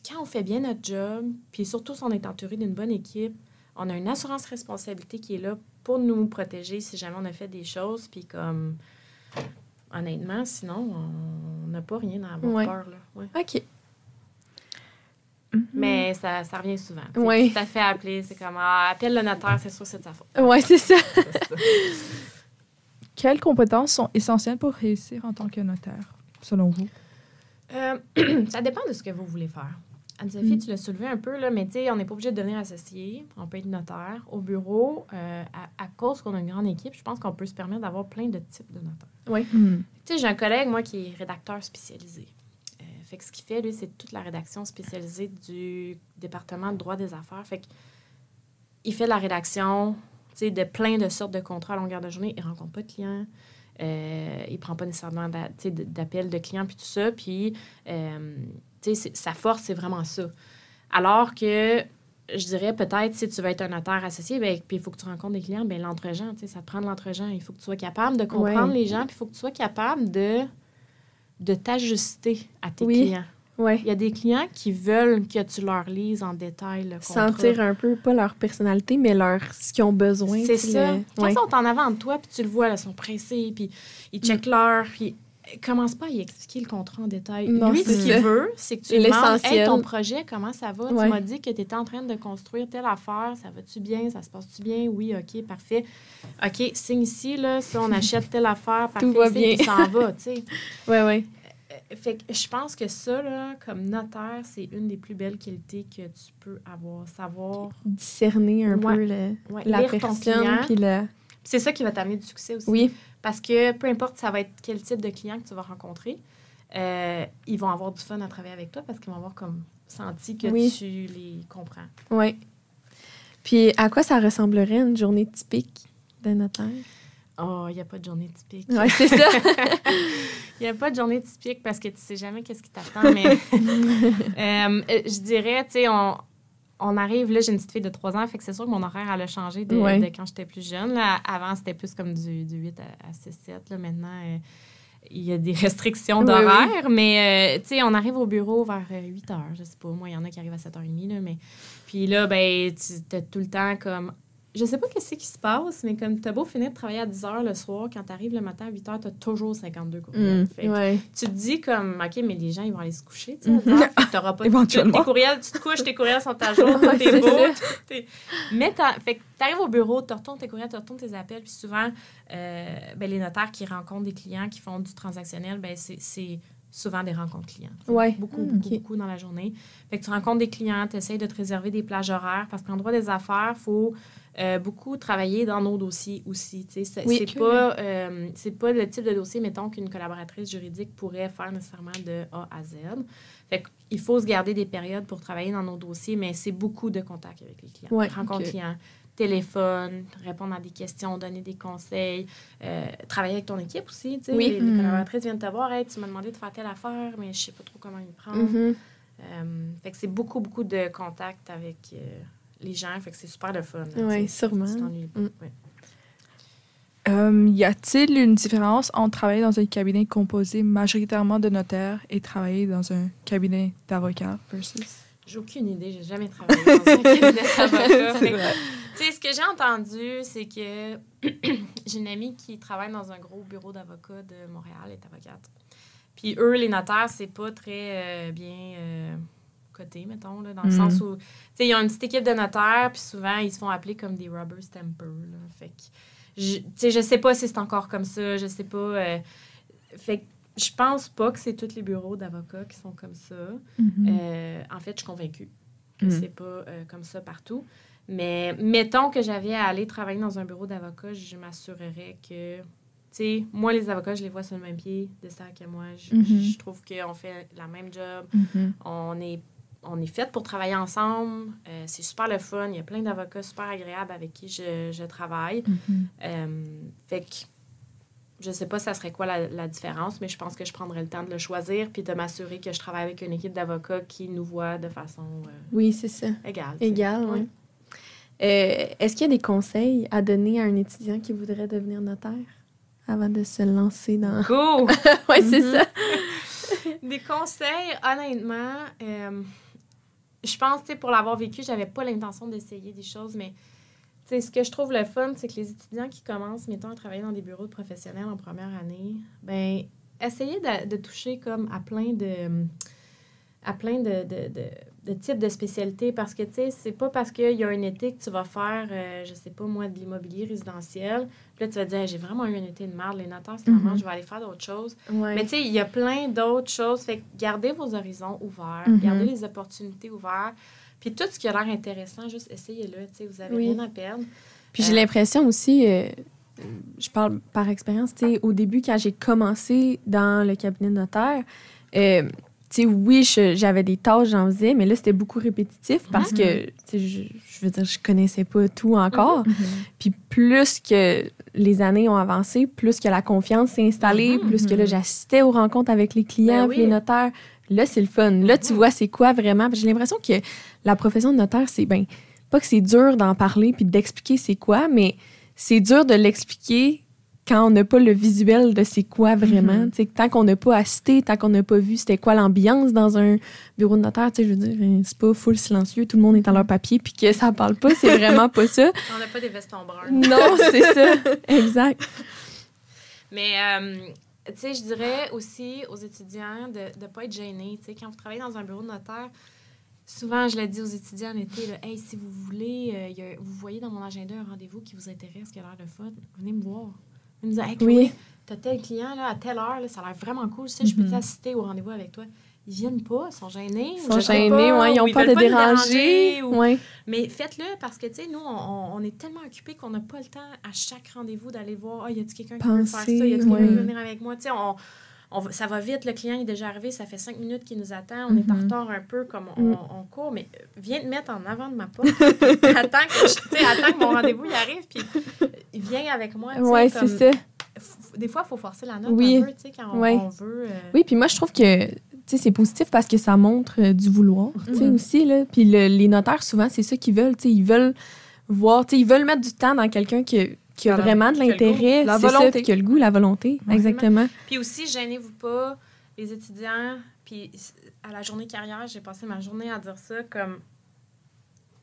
quand on fait bien notre job, puis surtout si on est entouré d'une bonne équipe, on a une assurance responsabilité qui est là pour nous protéger si jamais on a fait des choses. Puis comme, honnêtement, sinon, on n'a pas rien à avoir peur. Là. Ouais. OK. Mais ça revient souvent. Oui. Tu t'as fait appeler, c'est comme, appelle le notaire, c'est sûr, c'est de ta faute. Oui, c'est ça. Quelles compétences sont essentielles pour réussir en tant que notaire, selon vous? Ça dépend de ce que vous voulez faire. Anne-Sophie, tu l'as soulevé un peu, là, mais tu sais, on n'est pas obligé de devenir associé. On peut être notaire. Au bureau, à cause qu'on a une grande équipe, je pense qu'on peut se permettre d'avoir plein de types de notaires. Oui. Tu sais, j'ai un collègue, moi, qui est rédacteur spécialisé. Fait que ce qu'il fait, lui, c'est toute la rédaction spécialisée du département de droit des affaires. Fait qu'il fait de la rédaction, tu sais, de plein de sortes de contrats à longueur de journée. Il rencontre pas de clients. Il prend pas nécessairement d'appels de clients puis tout ça. Puis, tu sais, sa force, c'est vraiment ça. Alors que, je dirais peut-être, si tu veux être un notaire associé, bien, puis il faut que tu rencontres des clients, bien, l'entre-gens, tu sais, ça te prend de l'entre-gens. Il faut que tu sois capable de comprendre les gens, puis il faut que tu sois capable de t'ajuster à tes clients. Ouais. Il y a des clients qui veulent que tu leur lises en détail le contrat. Sentir un peu, pas leur personnalité, mais ce qu'ils ont besoin. C'est ça. Quand ils sont en avant de toi, puis tu le vois, là, ils sont pressés, puis ils checkent l'heure, puis commence pas à y expliquer le contrat en détail. Non, lui, ce qu'il veut, c'est que tu lui demandes « Hey, ton projet, comment ça va? Tu m'as dit que tu étais en train de construire telle affaire. Ça va-tu bien? Ça se passe-tu bien? Oui, OK, parfait. OK, signe ici, là. Ça, on achète telle affaire. Parfait, tout va bien. Puis s'en va, tu sais. Oui. Fait que je pense que ça, là, comme notaire, c'est une des plus belles qualités que tu peux avoir. Savoir... discerner un peu la lire personne. Puis c'est ça qui va t'amener du succès aussi. Oui. Parce que peu importe ça va être quel type de client que tu vas rencontrer, ils vont avoir du fun à travailler avec toi parce qu'ils vont avoir comme senti que tu les comprends. Oui. Puis à quoi ça ressemblerait une journée typique d'un notaire? Oh, il n'y a pas de journée typique. Oui, c'est ça. Il n'y a pas de journée typique parce que tu sais jamais qu'est-ce qui t'attend, mais je dirais, tu sais, on arrive, là, j'ai une petite fille de 3 ans, fait que c'est sûr que mon horaire, elle a changé de quand j'étais plus jeune. Là. Avant, c'était plus comme du 8 à 6-7. Là. Maintenant, il y a des restrictions d'horaire, mais, tu sais, on arrive au bureau vers 8 heures, je sais pas. Moi, il y en a qui arrivent à 7h30, là, mais... Puis là, ben, tu as tout le temps comme... Je sais pas qu'est-ce qui se passe, mais comme t'as beau finir de travailler à 10 heures le soir, quand t'arrives le matin à 8 heures, t'as toujours 52 courriels. Tu te dis comme, OK, mais les gens, ils vont aller se coucher, tu sais. T'auras pas tes courriels, tu te couches, tes courriels sont à jour, t'es beau. Mais fait que t'arrives au bureau, tu retournes tes courriels, tu retournes tes appels, puis souvent, ben, les notaires qui rencontrent des clients qui font du transactionnel, ben c'est souvent des rencontres clients. Beaucoup dans la journée. Fait que tu rencontres des clients, tu essaies de te réserver des plages horaires, parce qu'en droit des affaires, il faut... beaucoup travailler dans nos dossiers aussi. C'est pas le type de dossier, mettons, qu'une collaboratrice juridique pourrait faire nécessairement de A à Z. Fait qu'il faut se garder des périodes pour travailler dans nos dossiers, mais c'est beaucoup de contacts avec les clients. Rencontres clients, téléphone, répondre à des questions, donner des conseils, travailler avec ton équipe aussi. Les collaboratrices viennent te voir, hey, tu m'as demandé de faire telle affaire, mais je sais pas trop comment y prendre. Fait que c'est beaucoup de contacts avec... les gens, fait que c'est super le fun. Oui, sûrement. Y a-t-il une différence entre travailler dans un cabinet composé majoritairement de notaires et travailler dans un cabinet d'avocats versus... J'ai aucune idée. J'ai jamais travaillé dans un cabinet d'avocats. Tu sais, ce que j'ai entendu, c'est que j'ai une amie qui travaille dans un gros bureau d'avocats de Montréal, elle est avocate. Puis eux, les notaires, c'est pas très bien... côté, mettons, là, dans le sens où, tu sais, ils ont une petite équipe de notaires, puis souvent, ils se font appeler comme des rubber stampers, là. Fait que, tu sais, je sais pas si c'est encore comme ça, je sais pas. Fait que, je pense pas que c'est tous les bureaux d'avocats qui sont comme ça. En fait, je suis convaincue que c'est pas comme ça partout. Mais, mettons que j'avais à aller travailler dans un bureau d'avocat, je m'assurerais que... Tu sais, moi, les avocats, je les vois sur le même pied de ça que moi. Je trouve qu'on fait la même job. On est fait pour travailler ensemble. C'est super le fun. Il y a plein d'avocats super agréables avec qui je travaille. Fait que je sais pas ça serait quoi la différence, mais je pense que je prendrais le temps de le choisir puis de m'assurer que je travaille avec une équipe d'avocats qui nous voit de façon oui, c'est ça. égale. Égale, oui. Est-ce qu'il y a des conseils à donner à un étudiant qui voudrait devenir notaire avant de se lancer dans... Go! Oui, c'est ça. Des conseils, honnêtement... je pense, tu sais, pour l'avoir vécu, j'avais pas l'intention d'essayer des choses, mais tu sais, ce que je trouve le fun, c'est que les étudiants qui commencent, mettons, à travailler dans des bureaux de professionnels en première année, ben essayez de toucher comme à plein de types de spécialités parce que, tu sais, c'est pas parce qu'il y a un été que tu vas faire, je sais pas moi, de l'immobilier résidentiel. Puis là, tu vas te dire, hey, j'ai vraiment eu un été de merde, les notaires, finalement, je vais aller faire d'autres choses. Ouais. Mais tu sais, il y a plein d'autres choses. Fait que gardez vos horizons ouverts, gardez les opportunités ouvertes. Puis tout ce qui a l'air intéressant, juste essayez-le, tu sais, vous avez rien à perdre. Puis j'ai l'impression aussi, je parle par expérience, tu sais, au début, quand j'ai commencé dans le cabinet de notaire, tu sais, oui, j'avais des tâches, j'en faisais, mais là, c'était beaucoup répétitif parce que, tu sais, je veux dire, je connaissais pas tout encore. Puis plus que les années ont avancé, plus que la confiance s'est installée, plus que là, j'assistais aux rencontres avec les clients, puis les notaires. Là, c'est le fun. Là, tu vois c'est quoi vraiment. J'ai l'impression que la profession de notaire, c'est bien, pas que c'est dur d'en parler puis d'expliquer c'est quoi, mais c'est dur de l'expliquer quand on n'a pas le visuel de c'est quoi vraiment. Tant qu'on n'a pas assisté, tant qu'on n'a pas vu c'était quoi l'ambiance dans un bureau de notaire, je veux dire, c'est pas full silencieux, tout le monde est dans leur papier puis que ça parle pas, c'est vraiment pas ça. On n'a pas des vestons bruns. Non, c'est ça. Exact. Mais, tu sais, je dirais aussi aux étudiants de ne pas être gênés. Tu sais, quand vous travaillez dans un bureau de notaire, souvent, je le dis aux étudiants en été, là, hey, si vous voulez, vous voyez dans mon agenda un rendez-vous qui vous intéresse, qui a l'air de fun, venez me voir. Venez me dire, hey, Chloé, t'as tel client là, à telle heure, là, ça a l'air vraiment cool. Ça, je peux assister au rendez-vous avec toi. Ils viennent pas, ils sont gênés. Ils sont gênés, ils ont peur de déranger. Mais faites-le parce que, tu sais, nous, on est tellement occupés qu'on n'a pas le temps à chaque rendez-vous d'aller voir, y a-t-il quelqu'un qui veut faire ça, y a-t-il quelqu'un qui veut venir avec moi. Tu sais, ça va vite, le client est déjà arrivé, ça fait 5 minutes qu'il nous attend, on est en retard un peu, comme on court, mais viens te mettre en avant de ma porte. attends que mon rendez-vous y arrive, puis viens avec moi. Oui, c'est ça. Des fois, il faut forcer la note un peu, tu sais, quand on veut... Oui, puis moi, je trouve que c'est positif parce que ça montre du vouloir, tu sais, aussi, là. Puis les notaires, souvent, c'est ça qu'ils veulent, tu sais, ils veulent voir, tu sais, ils veulent mettre du temps dans quelqu'un qui a vraiment de l'intérêt, la volonté, qui a le goût, la volonté, exactement. Puis aussi, gênez-vous pas, les étudiants, puis à la journée carrière, j'ai passé ma journée à dire ça, comme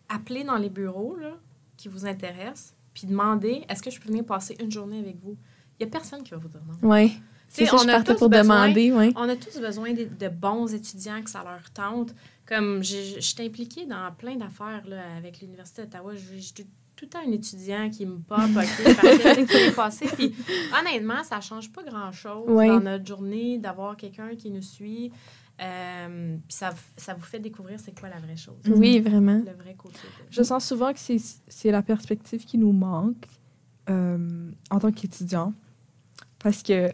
appelez dans les bureaux, là, qui vous intéressent, puis demandez, est-ce que je peux venir passer une journée avec vous? Il n'y a personne qui va vous dire non. Oui. C'est ça, je partais pour demander. Oui. On a tous besoin de bons étudiants, que ça leur tente. Comme je suis impliquée dans plein d'affaires là, avec l'Université d'Ottawa. J'ai tout le temps un étudiant qui me pop, OK, parfait, qui est passé. Puis honnêtement, ça ne change pas grand-chose dans notre journée d'avoir quelqu'un qui nous suit. Puis ça vous fait découvrir c'est quoi la vraie chose. Oui, vraiment. Le vrai côté. Je sens souvent que c'est la perspective qui nous manque en tant qu'étudiant. Parce que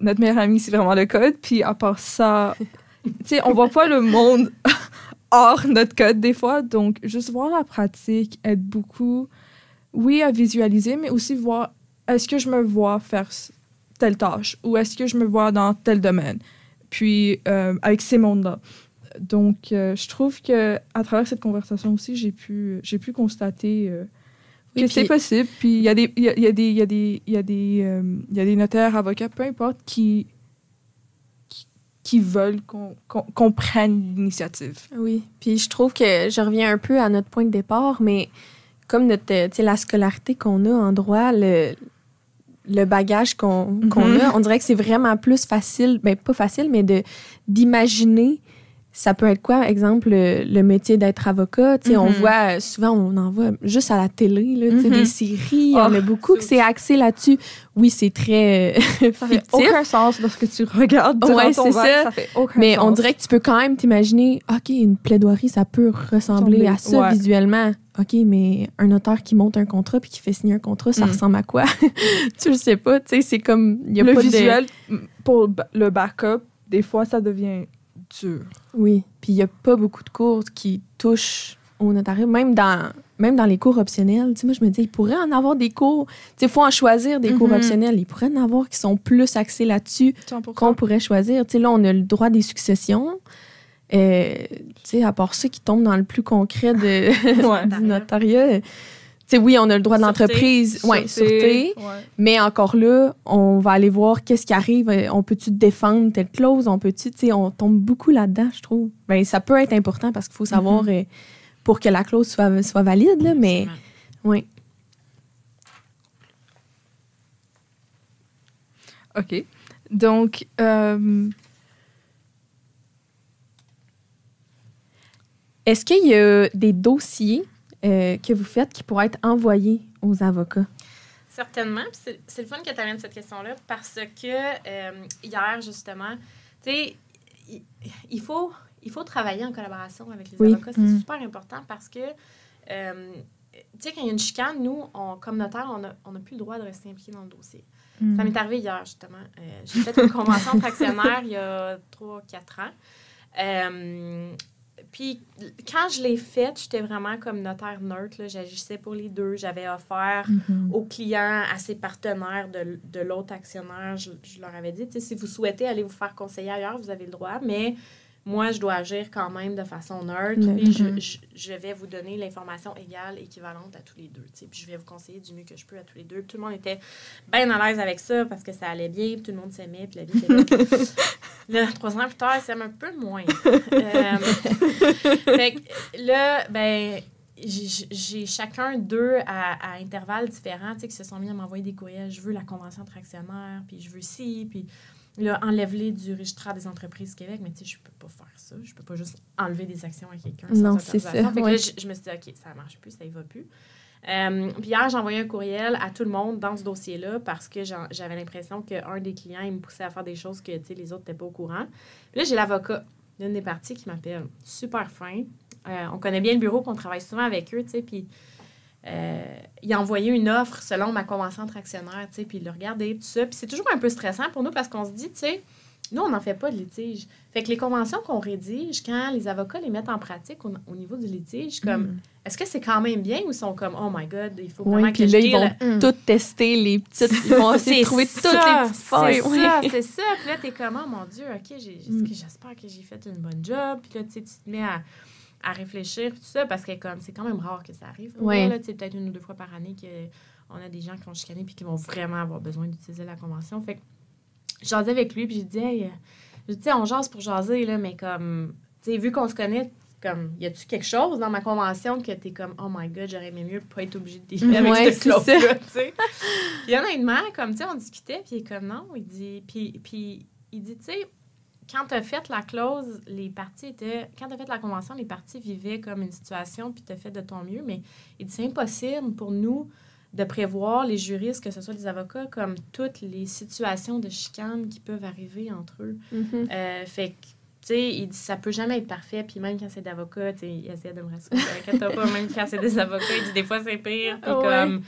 notre meilleur ami, c'est vraiment le code. Puis à part ça, tu sais, on voit pas le monde hors notre code des fois. Donc, juste voir la pratique aide beaucoup, oui, à visualiser, mais aussi voir est-ce que je me vois faire telle tâche ou est-ce que je me vois dans tel domaine. Puis, avec ces mondes-là. Donc, je trouve qu'à travers cette conversation aussi, j'ai pu constater... que c'est possible. Puis il y a des notaires, avocats, peu importe, qui veulent qu'on prenne l'initiative. Oui. Puis je trouve que je reviens un peu à notre point de départ, mais comme la scolarité qu'on a en droit, le bagage qu'on a, on dirait que c'est vraiment plus facile, ben pas facile, mais d'imaginer. Ça peut être quoi, exemple, le métier d'être avocat? On voit, souvent, on en voit juste à la télé, là, des séries. Il y en a beaucoup que c'est axé là-dessus. Oui, c'est très fictif. Ça fait aucun sens lorsque tu regardes durant ton bac. Ça fait aucun mais sens. on dirait que tu peux quand même t'imaginer, OK, une plaidoirie, ça peut ressembler à ça visuellement. OK, mais un notaire qui monte un contrat puis qui fait signer un contrat, ça ressemble à quoi? Tu le sais pas, tu sais, c'est comme... Y a le pas visuel, pour le backup, des fois, ça devient... dur. Oui, puis il n'y a pas beaucoup de cours qui touchent au notariat, même dans les cours optionnels. Tu sais, moi, je me dis, il pourrait en avoir des cours. Tu sais, il faut en choisir des cours optionnels. Il pourrait en avoir qui sont plus axés là-dessus 100%. qu'on pourrait choisir. Tu sais, là, on a le droit des successions. Tu sais, à part ceux qui tombent dans le plus concret du notariat, tu sais, oui, on a le droit de Sûreté. l'entreprise, sûreté. Ouais. Mais encore là, on va aller voir qu'est-ce qui arrive. On peut-tu défendre telle clause? On peut-tu, tu sais, on tombe beaucoup là-dedans, je trouve. Ben, ça peut être important parce qu'il faut savoir pour que la clause soit valide, là, mais Absolument. oui. OK. Donc, Est-ce qu'il y a des dossiers que vous faites qui pourraient être envoyés aux avocats? Certainement. Puis c'est le fun que tu amènes cette question-là parce que hier, justement, tu sais, il faut travailler en collaboration avec les avocats. C'est super important parce que, tu sais, quand il y a une chicane, nous, comme notaire, on n'a plus le droit de rester impliqué dans le dossier. Ça m'est arrivé hier, justement. J'ai fait une convention entre actionnaires il y a 3-4 ans. Puis, quand je l'ai faite, j'étais vraiment comme notaire neutre. Là. J'agissais pour les deux. J'avais offert aux clients, à ses partenaires de l'autre actionnaire, je leur avais dit, si vous souhaitez aller vous faire conseiller ailleurs, vous avez le droit, mais moi, je dois agir quand même de façon neutre. Puis je vais vous donner l'information égale, équivalente à tous les deux. Puis je vais vous conseiller du mieux que je peux à tous les deux. Puis tout le monde était bien à l'aise avec ça parce que ça allait bien, puis tout le monde s'aimait, puis la vie était belle. Là, 3 ans plus tard, ils s'aiment un peu moins. Fait que là, ben, j'ai chacun d'eux à intervalles différents, qui se sont mis à m'envoyer des courriels. Je veux la convention entre actionnaires, puis je veux ci, puis là, enlève-les du registre des entreprises du Québec. Mais tu sais, je peux pas faire ça. Je peux pas juste enlever des actions à quelqu'un sans Non, c'est ça. autorisation. Fait que là, je me suis dit, OK, ça marche plus, ça y va plus. Puis hier, j'ai envoyé un courriel à tout le monde dans ce dossier-là parce que j'avais l'impression qu'un des clients, il me poussait à faire des choses que les autres n'étaient pas au courant. Puis là, j'ai l'avocat d'une des parties qui m'appelle. Super fin. On connaît bien le bureau, puis on travaille souvent avec eux, tu sais, puis il a envoyé une offre selon ma convention entre actionnaires, tu sais, puis il l'a regardé, tout ça. Puis c'est toujours un peu stressant pour nous parce qu'on se dit, tu sais, nous, on n'en fait pas de litige. Fait que les conventions qu'on rédige, quand les avocats les mettent en pratique au niveau du litige, comme, est-ce que c'est quand même bien ou ils sont comme, oh my God, il faut vraiment que puis je là, ils deal. vont tout tester, les petites... Ils vont essayer de trouver toutes les petites failles. C'est ça. Puis là, t'es comme, oh mon Dieu, OK, j'espère que j'ai fait une bonne job. Puis là, tu te mets à réfléchir, tout ça, parce que c'est quand même rare que ça arrive. Là, peut-être 1 ou 2 fois par année qu'on a des gens qui vont chicaner puis qui vont vraiment avoir besoin d'utiliser la convention. Fait que je jasais avec lui, puis j'ai dit, hey, on jase pour jaser, là, mais comme, tu sais, vu qu'on se connaît, comme, y a-tu quelque chose dans ma convention que t'es comme, oh my God, j'aurais aimé mieux pas être obligée de dealer avec cette clause-là, tu sais. Puis honnêtement, comme, tu sais, on discutait, puis il est comme, non, il dit, puis il dit, tu sais, quand t'as fait la clause, quand t'as fait la convention, les parties vivaient comme une situation, puis t'as fait de ton mieux, mais il dit, c'est impossible pour nous de prévoir, les juristes, que ce soit des avocats, comme toutes les situations de chicane qui peuvent arriver entre eux. Fait que, tu sais, il dit, ça peut jamais être parfait, puis même quand c'est d'avocats, tu sais, il essaie de me rassurer, inquiète pas, même quand c'est des avocats, il dit, des fois, c'est pire, puis comme,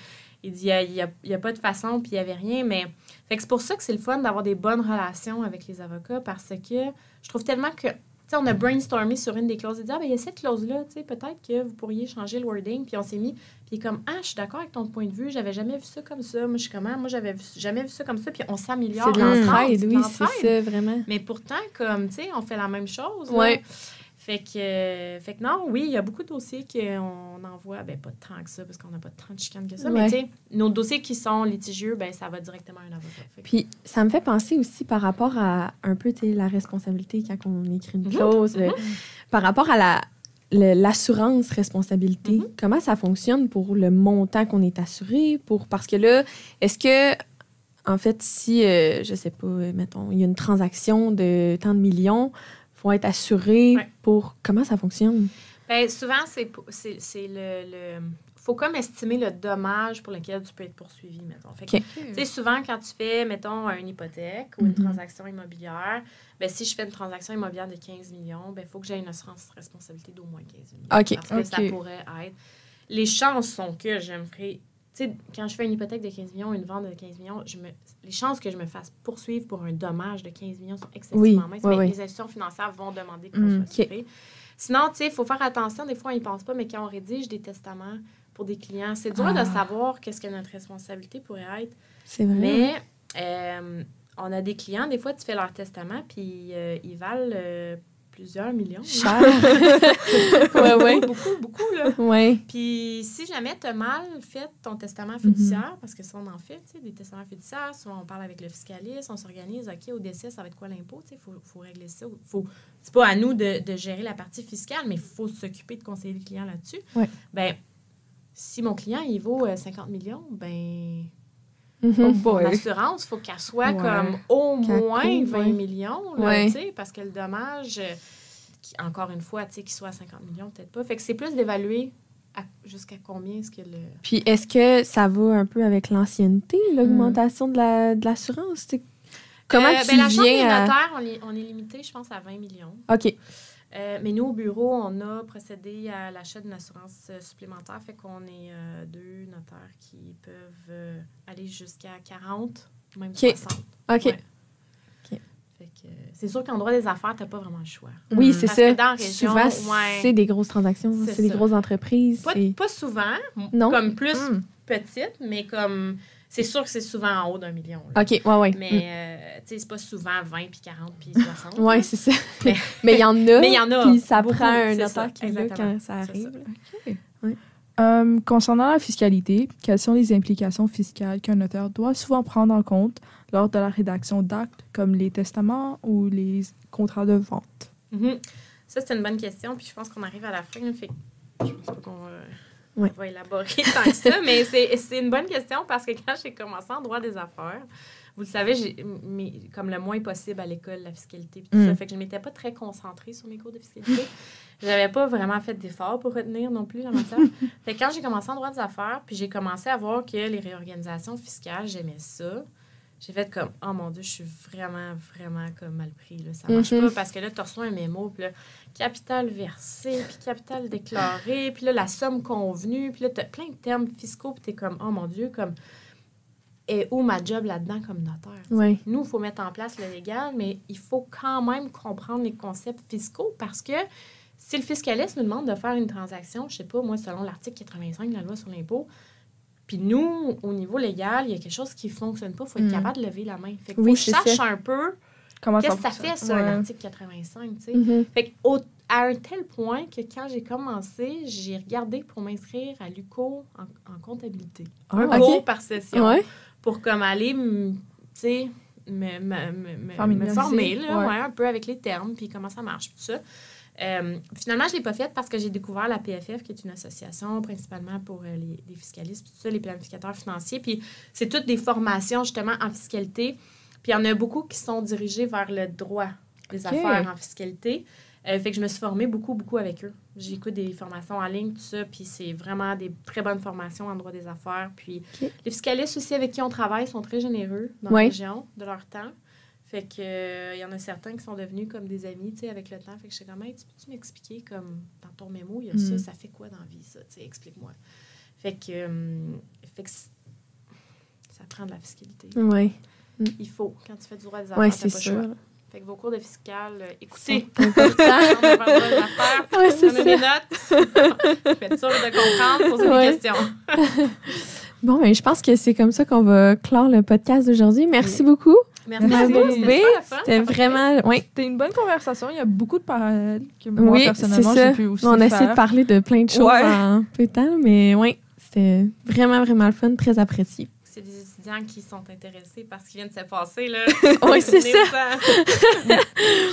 il dit, il y a pas de façon, puis il y avait rien, mais... Fait que c'est pour ça que c'est le fun d'avoir des bonnes relations avec les avocats, parce que je trouve tellement que... Tu sais, on a brainstormé sur une des clauses. Il dit, il y a cette clause-là, tu sais, peut-être que vous pourriez changer le wording. Puis on s'est mis, puis comme, je suis d'accord avec ton point de vue, j'avais jamais vu ça comme ça. Moi, je suis comment? Moi, jamais vu ça comme ça. Puis on s'améliore. C'est de l'entraide, oui, c'est ça, vraiment. Mais pourtant, comme, tu sais, on fait la même chose. Oui. Fait que non, oui, il y a beaucoup de dossiers qu'on envoie, ben pas tant que ça, parce qu'on n'a pas tant de chicanes que ça, mais tu sais, nos dossiers qui sont litigieux, ben ça va directement à un avocat. Puis, ça me fait penser aussi par rapport à un peu, tu sais, la responsabilité quand on écrit une clause, par rapport à l'assurance responsabilité. Comment ça fonctionne pour le montant qu'on est assuré? Parce que là, est-ce que, en fait, si, je sais pas, mettons, il y a une transaction de tant de millions, faut être assuré pour... Comment ça fonctionne? Bien, souvent, c'est le... faut comme estimer le dommage pour lequel tu peux être poursuivi, mettons. Fait que, tu sais, souvent, quand tu fais, mettons, une hypothèque ou une transaction immobilière, bien, si je fais une transaction immobilière de 15 millions, bien, il faut que j'aie une assurance responsabilité d'au moins 15 millions. Parce que ça pourrait être... Les chances sont que j'aimerais... Tu sais, quand je fais une hypothèque de 15 millions, une vente de 15 millions, les chances que je me fasse poursuivre pour un dommage de 15 millions sont excessivement minces. Mais les institutions financières vont demander qu'on soit assuré. Sinon, tu sais, il faut faire attention. Des fois, on n'y pense pas, mais quand on rédige des testaments pour des clients, c'est dur de savoir qu'est-ce que notre responsabilité pourrait être. C'est vrai. Mais on a des clients, des fois, tu fais leur testament, puis ils valent plusieurs millions. Cher. Ouais. Beaucoup, là. Ouais. Puis si jamais tu as mal fait ton testament fiduciaire, parce que ça, on en fait, tu sais, des testaments fiduciaires, souvent on parle avec le fiscaliste, on s'organise, OK, au décès, ça va être quoi l'impôt, tu sais, faut régler ça. C'est pas à nous de gérer la partie fiscale, mais il faut s'occuper de conseiller le client là-dessus. Ouais. Ben, si mon client, il vaut 50 millions, ben... Oh boy. L'assurance, il faut qu'elle soit comme au moins 20 millions, là, tu sais, parce que le dommage, encore une fois, tu sais, qu'il soit à 50 millions, peut-être pas. Fait que c'est plus d'évaluer jusqu'à combien est-ce que le... Puis est-ce que ça va un peu avec l'ancienneté, l'augmentation de l'assurance? Comment tu la Chambre des viens à... notaires, on est limité, je pense, à 20 millions. OK. Mais nous, au bureau, on a procédé à l'achat d'une assurance supplémentaire. Fait qu'on est 2 notaires qui peuvent aller jusqu'à 40, même 60. OK. Ouais. Fait que, c'est sûr qu'en droit des affaires, tu n'as pas vraiment le choix. Oui, c'est Parce ça. que dans la région, souvent, c'est des grosses transactions, c'est des grosses entreprises. Pas souvent, non? Comme plus petites, mais comme... C'est sûr que c'est souvent en haut d'1 million. Là. OK, ouais. Mais, tu sais, c'est pas souvent 20, puis 40, puis 60. Oui, c'est ça. Mais il y en a. Mais il y en a. Puis ça beaucoup, prend un notaire qui est là quand ça arrive. OK. Ouais. Concernant la fiscalité, quelles sont les implications fiscales qu'un notaire doit souvent prendre en compte lors de la rédaction d'actes comme les testaments ou les contrats de vente? Ça, c'est une bonne question, puis je pense qu'on arrive à la fin. Fait je pense pas qu'on va élaborer tant que ça, mais c'est une bonne question parce que quand j'ai commencé en droit des affaires, vous le savez, j'ai comme le moins possible à l'école, la fiscalité, puis tout ça. Fait que je ne m'étais pas très concentrée sur mes cours de fiscalité. J'avais pas vraiment fait d'efforts pour retenir non plus la matière. Fait que quand j'ai commencé en droit des affaires, puis j'ai commencé à voir que les réorganisations fiscales, j'aimais ça. J'ai fait comme, oh mon Dieu, je suis vraiment, vraiment comme mal pris. Là. Ça marche pas parce que là, tu reçois un mémo, puis là, capital versé, puis capital déclaré, puis là, la somme convenue, puis là, tu as plein de termes fiscaux, puis tu es comme, oh mon Dieu, comme, et où ma job là-dedans comme notaire? Oui. Nous, il faut mettre en place le légal, mais il faut quand même comprendre les concepts fiscaux parce que si le fiscaliste nous demande de faire une transaction, je sais pas, moi, selon l'article 85 de la loi sur l'impôt, puis nous, au niveau légal, il y a quelque chose qui ne fonctionne pas. Il faut être capable de lever la main. Fait qu'il faut que je sache un peu qu'est-ce que ça fait, ça, l'article 85. Tu sais. Fait à un tel point que quand j'ai commencé, j'ai regardé pour m'inscrire à l'UQO en comptabilité. Un cours par session. Pour comme aller, tu sais, me former là, un peu avec les termes, puis comment ça marche, tout ça. Finalement, je ne l'ai pas faite parce que j'ai découvert la PFF, qui est une association principalement pour les fiscalistes, tout ça, les planificateurs financiers. Puis c'est toutes des formations, justement, en fiscalité. Puis il y en a beaucoup qui sont dirigées vers le droit des affaires en fiscalité. Fait que je me suis formée beaucoup avec eux. J'écoute des formations en ligne, tout ça, puis c'est vraiment des très bonnes formations en droit des affaires. Puis les fiscalistes aussi avec qui on travaille sont très généreux dans la région de leur temps. Fait que y en a certains qui sont devenus comme des amis, tu sais, avec le temps. Fait que je sais comment, tu peux-tu m'expliquer, comme, dans ton mémo, il y a ça fait quoi dans la vie, ça, tu sais, explique-moi. Fait que ça prend de la fiscalité. Oui. Il faut, quand tu fais du droit des affaires, c'est sûr. Fait que vos cours de fiscal, écoutez. C'est important. C'est ça. Des notes. Faites sûr de comprendre, posez des questions. Bon, ben, je pense que c'est comme ça qu'on va clore le podcast d'aujourd'hui. Merci beaucoup. Merci. C'était vraiment... C'était une bonne conversation. Il y a beaucoup de parallèles que moi, personnellement, j'ai pu aussi On a essayé faire. de parler de plein de choses en peu de temps, mais c'était vraiment, vraiment le fun, très apprécié. C'est des étudiants qui sont intéressés par ce qui vient de se passer, là. Oui, c'est ça.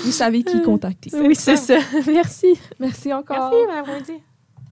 Vous savez qui contacter. Oui, c'est ça. Merci. Merci encore. Merci, Mme Wendy.